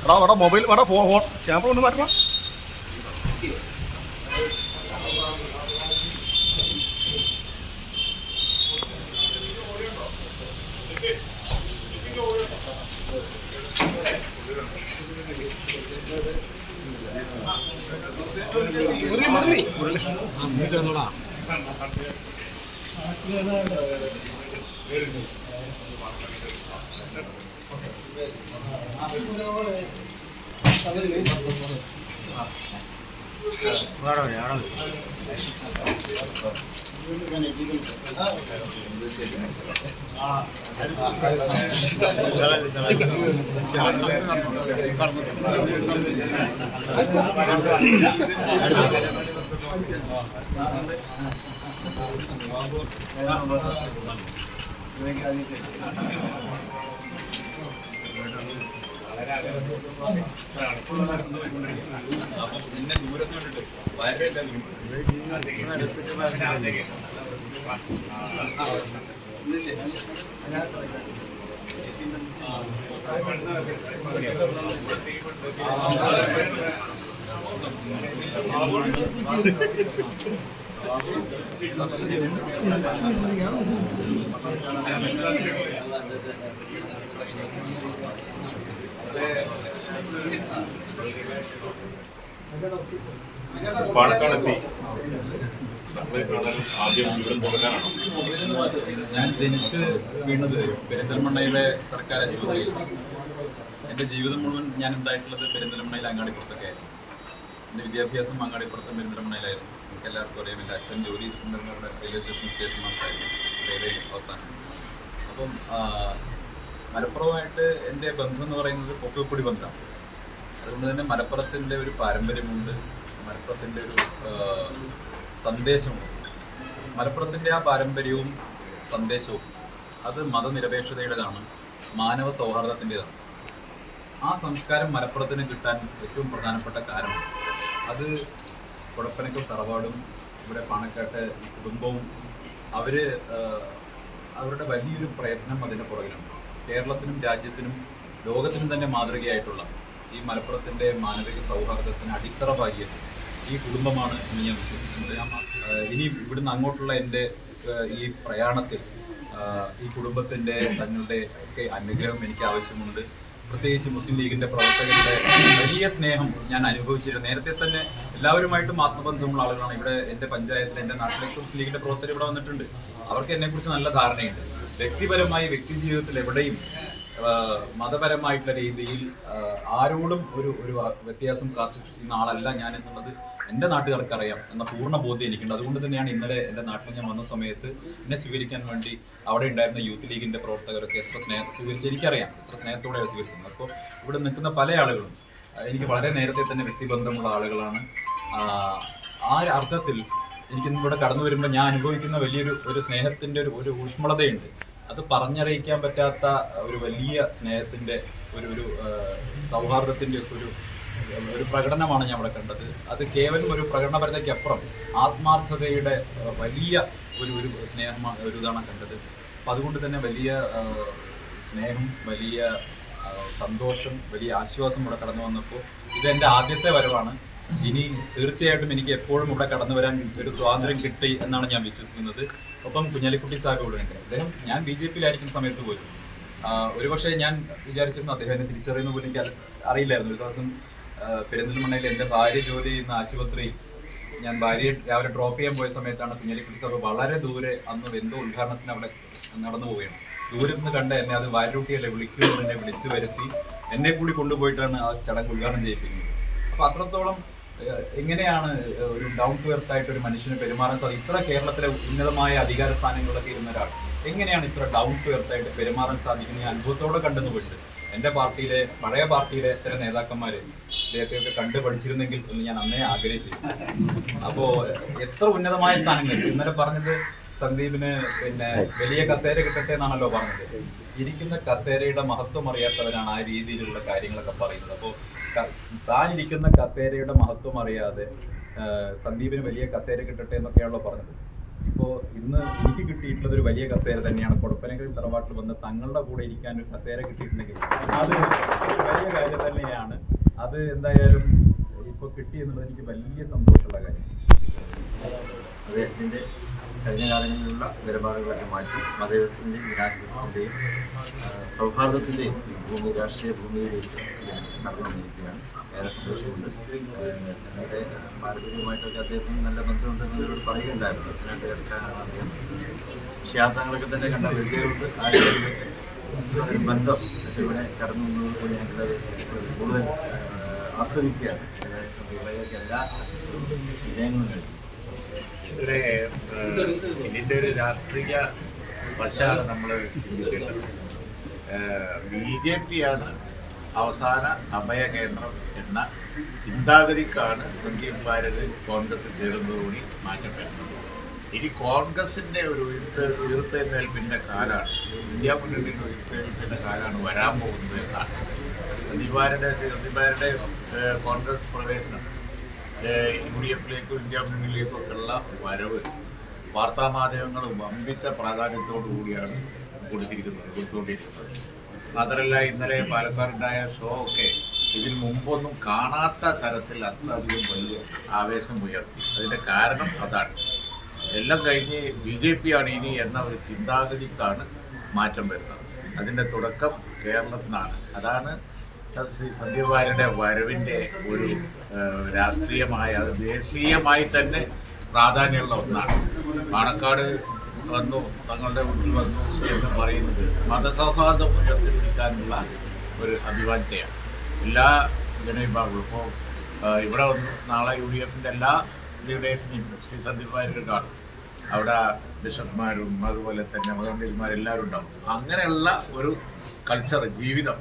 എടാ മൊബൈൽ വേടാ phone camera ഒന്ന് മാറ്റണം. എന്നെ ദൂരത്ത് കണ്ടിട്ട് വളരെ പാണക്കാടെത്തി ആദ്യം വിവരം തുടങ്ങാനാണോ? ഞാൻ ജനിച്ച് വീണത് പെരിന്തൽമണ്ണയിലെ സർക്കാർ ആശുപത്രിയിൽ. എൻ്റെ ജീവിതം മുഴുവൻ ഞാൻ ഉണ്ടായിട്ടുള്ളത് പെരിന്തൽമണ്ണയിലെ അങ്ങാടിപ്പുറത്തൊക്കെയായിരുന്നു. എൻ്റെ വിദ്യാഭ്യാസം അങ്ങാടിപ്പുറത്തും പെരിന്തൽമണ്ണയിലായിരുന്നു. എനിക്ക് എല്ലാവർക്കും അറിയാം, എൻ്റെ അച്ഛൻ ജോലി ചെയ്തിട്ടുണ്ടെന്ന് റെയിൽവേ സ്റ്റേഷൻ മാത്രമായിരുന്നു, റെയിൽവേ അവസാനം. അപ്പം മലപ്പുറമായിട്ട് എൻ്റെ ബന്ധം എന്ന് പറയുന്നത് പൊക്കിൾക്കൊടി ബന്ധമാണ്. അതുകൊണ്ട് തന്നെ മലപ്പുറത്തിൻ്റെ ഒരു പാരമ്പര്യമുണ്ട്, മലപ്പുറത്തിൻ്റെ ഒരു സന്ദേശമുണ്ട്. മലപ്പുറത്തിൻ്റെ ആ പാരമ്പര്യവും സന്ദേശവും അത് മതനിരപേക്ഷതയുടേതാണ്, മാനവ സൗഹാർദ്ദത്തിൻ്റെതാണ്. ആ സംസ്കാരം മലപ്പുറത്തിന് കിട്ടാൻ ഏറ്റവും പ്രധാനപ്പെട്ട കാരണം അത് കുടപ്പനക്കൽ തറവാടും ഇവിടെ പാണക്കാട്ടെ കുടുംബവും അവരുടെ വലിയൊരു പ്രയത്നം അതിൻ്റെ പുറകിലാണ്. കേരളത്തിനും രാജ്യത്തിനും ലോകത്തിനും തന്നെ മാതൃകയായിട്ടുള്ള ഈ മലപ്പുറത്തിൻ്റെ മാനവിക സൗഹാർദ്ദത്തിന് അടിത്തറ പാകിയത് ഈ കുടുംബമാണ് എന്ന് ഞാൻ വിശ്വസിക്കുന്നത്. ഇനി ഇവിടുന്ന് അങ്ങോട്ടുള്ള എൻ്റെ ഈ പ്രയാണത്തിൽ ഈ കുടുംബത്തിൻ്റെ തങ്ങളുടെ ഒക്കെ അനുഗ്രഹം എനിക്ക് ആവശ്യമുണ്ട്. പ്രത്യേകിച്ച് മുസ്ലിം ലീഗിൻ്റെ പ്രവർത്തകരുടെ വലിയ സ്നേഹം ഞാൻ അനുഭവിച്ചിരുന്നു. നേരത്തെ തന്നെ എല്ലാവരുമായിട്ടും ആത്മബന്ധമുള്ള ആളുകളാണ്. ഇവിടെ എൻ്റെ പഞ്ചായത്തിൽ, എൻ്റെ നാട്ടിലേക്ക് മുസ്ലിം ലീഗിൻ്റെ പ്രവർത്തകർ ഇവിടെ വന്നിട്ടുണ്ട്. അവർക്ക് എന്നെക്കുറിച്ച് നല്ല ധാരണയുണ്ട്. വ്യക്തിപരമായി വ്യക്തി ജീവിതത്തിൽ എവിടെയും മതപരമായിട്ടുള്ള രീതിയിൽ ആരോടും ഒരു വ്യത്യാസം കാത്തുസൂക്ഷിക്കുന്ന ആളല്ല ഞാൻ എന്നുള്ളത് എൻ്റെ നാട്ടുകാർക്ക് അറിയാം എന്ന പൂർണ്ണ ബോധ്യം എനിക്കുണ്ട്. അതുകൊണ്ട് തന്നെയാണ് ഇന്നലെ എൻ്റെ നാട്ടിൽ ഞാൻ വന്ന സമയത്ത് എന്നെ സ്വീകരിക്കാൻ വേണ്ടി അവിടെ ഉണ്ടായിരുന്ന യൂത്ത് ലീഗിൻ്റെ പ്രവർത്തകരൊക്കെ എത്ര സ്വീകരിച്ച് എനിക്കറിയാം, എത്ര സ്നേഹത്തോടെയാണ് സ്വീകരിച്ചത്. അപ്പോൾ ഇവിടെ നിൽക്കുന്ന പല ആളുകളും എനിക്ക് വളരെ നേരത്തെ തന്നെ വ്യക്തിബന്ധമുള്ള ആളുകളാണ്. ആ അർത്ഥത്തിൽ എനിക്കിന്ന് ഇവിടെ കടന്നു വരുമ്പോൾ ഞാൻ അനുഭവിക്കുന്ന വലിയൊരു സ്നേഹത്തിൻ്റെ ഒരു ഊഷ്മളതയുണ്ട്. അത് പറഞ്ഞറിയിക്കാൻ പറ്റാത്ത ഒരു വലിയ സ്നേഹത്തിൻ്റെ ഒരു സൗഹാർദ്ദത്തിൻ്റെ ഒരു പ്രകടനമാണ് ഞാൻ ഇവിടെ കണ്ടത്. അത് കേവലം ഒരു പ്രകടനപരതയ്ക്കപ്പുറം ആത്മാർത്ഥതയുടെ വലിയ ഒരു സ്നേഹമാണ്, ഒരു ഇതാണ് കണ്ടത്. അപ്പം അതുകൊണ്ട് തന്നെ വലിയ സ്നേഹം, വലിയ സന്തോഷം, വലിയ ആശ്വാസം ഇവിടെ കടന്നു വന്നപ്പോൾ ഇതെൻ്റെ ആദ്യത്തെ വരവാണ്. ഇനി തീർച്ചയായിട്ടും എനിക്ക് എപ്പോഴും ഇവിടെ കടന്നു വരാൻ ഒരു സ്വാതന്ത്ര്യം കിട്ടി എന്നാണ് ഞാൻ വിശ്വസിക്കുന്നത്. ഒപ്പം കുഞ്ഞാലിക്കുട്ടി സാഹിബ് ഇവിടെ ഉണ്ട്. അദ്ദേഹം ഞാൻ BJP യിലായിരിക്കുന്ന സമയത്ത് പോലും ഒരുപക്ഷെ ഞാൻ വിചാരിച്ചിരുന്നു അദ്ദേഹം എന്നെ തിരിച്ചറിയുന്ന പോലും എനിക്ക് അറിയില്ലായിരുന്നു. ഒരു ദിവസം പെരിന്തൽമണ്ണയിൽ എൻ്റെ ഭാര്യ ജോലി ചെയ്യുന്ന ആശുപത്രിയിൽ ഞാൻ ഭാര്യയെ രാവിലെ ഡ്രോപ്പ് ചെയ്യാൻ പോയ സമയത്താണ് കുഞ്ഞാലിക്കുട്ടി സാഹിബ് വളരെ ദൂരെ അന്ന് എന്തോ ഉദ്ഘാടനത്തിന് അവിടെ നടന്നു പോവുകയാണ്. ദൂരെ നിന്ന് കണ്ട എന്നെ അത് വാരൂട്ടിയല്ലേ വിളിക്കുമെന്ന് എന്നെ വിളിച്ചു വരുത്തി എന്നെ കൂടി കൊണ്ടുപോയിട്ടാണ് ആ ചടങ്ങ് ഉദ്ഘാടനം ചെയ്യിപ്പിക്കുന്നത്. അപ്പോൾ അത്രത്തോളം എങ്ങനെയാണ് ഒരു ഡൗൺ ടു എർത്ത് ആയിട്ട് ഒരു മനുഷ്യന് പെരുമാറാൻ സാധിക്കും? ഇത്ര കേരളത്തിലെ ഉന്നതമായ അധികാര സ്ഥാനങ്ങളിലൊക്കെ ഇരുന്ന ഒരാൾ എങ്ങനെയാണ് ഇത്ര ഡൗൺ ടു എർത്ത് ആയിട്ട് പെരുമാറാൻ സാധിക്കുന്നത്? ഞാൻ അനുഭവത്തോടെ കണ്ടെന്ന് പോയിട്ട് എൻ്റെ പാർട്ടിയിലെ പഴയ പാർട്ടിയിലെ ചില നേതാക്കന്മാർ ഇദ്ദേഹത്തെയൊക്കെ കണ്ടു പഠിച്ചിരുന്നെങ്കിൽ എന്ന് ഞാൻ അന്നേ ആഗ്രഹിച്ചിരുന്നു. അപ്പോൾ എത്ര ഉന്നതമായ സ്ഥാനങ്ങളിൽ ഇന്നലെ പറഞ്ഞത് സന്ദീപിന് പിന്നെ വലിയ കസേര കിട്ടട്ടെ എന്നാണല്ലോ പറഞ്ഞത്. ഇരിക്കുന്ന കസേരയുടെ മഹത്വം അറിയാത്തവരാണ് ആ രീതിയിലുള്ള കാര്യങ്ങളൊക്കെ പറയുന്നത്. അപ്പോൾ താൻ ഇരിക്കുന്ന കസേരയുടെ മഹത്വം അറിയാതെ സന്ദീപിന് വലിയ കസേര കിട്ടട്ടെ എന്നൊക്കെയാണല്ലോ പറഞ്ഞത്. ഇപ്പോൾ ഇന്ന് എനിക്ക് കിട്ടിയിട്ടുള്ളത് ഒരു വലിയ കസേര തന്നെയാണ്. കൊടപ്പനക്കൽ തറവാട്ടിൽ വന്ന് തങ്ങളുടെ കൂടെ ഇരിക്കാൻ ഒരു കസേര കിട്ടിയിട്ടുണ്ടെങ്കിൽ അത് വലിയ കാര്യം തന്നെയാണ്. അത് എന്തായാലും ഇപ്പോൾ കിട്ടി എന്നുള്ളത് എനിക്ക് വലിയ സന്തോഷമുള്ള കാര്യം. അദ്ദേഹത്തിൻ്റെ കഴിഞ്ഞ കാലങ്ങളിലുള്ള നിലപാടുകളൊക്കെ മാറ്റി മതേതരത്തിൻ്റെയും ജനാധിപത്യത്തിൻ്റെയും സൗഹാർദ്ദത്തിൻ്റെയും ഭൂമി രാഷ്ട്രീയ ഭൂമിയിലേക്ക് നടന്നുകൊണ്ടിരിക്കുകയാണ്. ഏറെ സന്തോഷമുണ്ട്. ഞങ്ങളുടെ പാരമ്പര്യമായിട്ടൊക്കെ അദ്ദേഹത്തിന് നല്ല ബന്ധമുണ്ടെന്നവരോട് പറയുകയുണ്ടായിരുന്നു. അച്ഛനായിട്ട് കേൾക്കാനാണ് അദ്ദേഹം. ക്ഷേത്രങ്ങളൊക്കെ തന്നെ കണ്ട വിദ്യകളുണ്ട്. ആ ഒരു ബന്ധം ഇവിടെ കടന്നു വന്നതുകൊണ്ട് ഞങ്ങളത് കൂടുതൽ ആസ്വദിക്കുകയാണ്. എല്ലാ വിജയങ്ങളും കഴിക്കും. ഇതിൻ്റെ ഒരു രാഷ്ട്രീയ വശമാണ് നമ്മൾ ചിന്തിക്കേണ്ടത്. BJP ആണ് അവസാന അഭയകേന്ദ്രം എന്ന ചിന്താഗതിക്കാണ് സന്ദീപ് വാര്യർ കോൺഗ്രസ് ചേർന്നതോടുകൂടി മാറ്റപ്പെടുന്നത്. ഇനി കോൺഗ്രസിൻ്റെ ഒരു ഉയർത്തെഴുന്നേൽപ്പിൻ്റെ കാലമാണ്, ഇന്ത്യ മുന്നണിയുടെ ഉയർത്തെഴുന്നേൽപ്പിൻ്റെ കാലമാണ് വരാൻ പോകുന്നത് എന്നാണ്. സന്ദീപ് വാര്യരുടെ കോൺഗ്രസ് പ്രവേശനം UDF-ലേക്കും ഇന്ത്യ മുന്നണിയിലേക്കും ഒക്കെയുള്ള വരവ് വാർത്താമാധ്യമങ്ങൾ വമ്പിച്ച പ്രാധാന്യത്തോടു കൂടിയാണ് കൊടുത്തുകൊണ്ടിരിക്കുന്നത്. മാത്രമല്ല ഇന്നലെ പാലക്കാടുണ്ടായ ഷോ ഒക്കെ ഇതിൽ മുമ്പൊന്നും കാണാത്ത തരത്തിൽ അത്രയധികം വലിയ ആവേശം ഉയർത്തി. അതിൻ്റെ കാരണം അതാണ്. എല്ലാം കഴിഞ്ഞ് BJP ആണ് ഇനി എന്ന ഒരു ചിന്താഗതിക്കാണ് മാറ്റം വരുന്നത്. അതിൻ്റെ തുടക്കം കേരളത്തിനാണ്. അതാണ് ശ്രീ സന്ദീപ് വാര്യരുടെ വരവിൻ്റെ ഒരു രാഷ്ട്രീയമായ, അത് ദേശീയമായി തന്നെ പ്രാധാന്യമുള്ള ഒന്നാണ്. പാണക്കാട് വന്നു, തങ്ങളുടെ വീട്ടിൽ വന്നു എന്ന് പറയുന്നത് മതസൗഹാർദ്ദം ഉയർത്തിപ്പിടിക്കാനുള്ള ഒരു അഭിവാഞ്ഛയാണ്. എല്ലാ ജനവിഭാഗങ്ങളും ഇപ്പോൾ ഇവിടെ വന്നു നാളെ UDF-ൻ്റെ എല്ലാ ലീഡേഴ്സിനെയും ശ്രീ സന്ദീപ് വാര്യർ കാണും. അവിടെ ബിഷപ്പ്മാരും അതുപോലെ തന്നെ മതപണ്ഡിതന്മാരെല്ലാവരും ഉണ്ടാവും. അങ്ങനെയുള്ള ഒരു കൾച്ചർ, ജീവിതം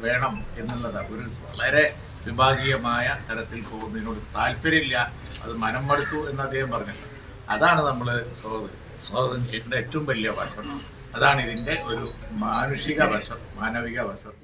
വേണം എന്നുള്ളതാണ്. ഒരു വളരെ വിഭാഗീയമായ തരത്തിൽ പോകുന്നതിനോട് താല്പര്യമില്ല, അത് മനം മടുത്തു എന്ന് അദ്ദേഹം പറഞ്ഞത്. അതാണ് നമ്മൾ സ്വാഗതം ചെയ്യേണ്ട ഏറ്റവും വലിയ വശം. അതാണ് ഇതിൻ്റെ ഒരു മാനുഷിക വശം, മാനവിക വശം.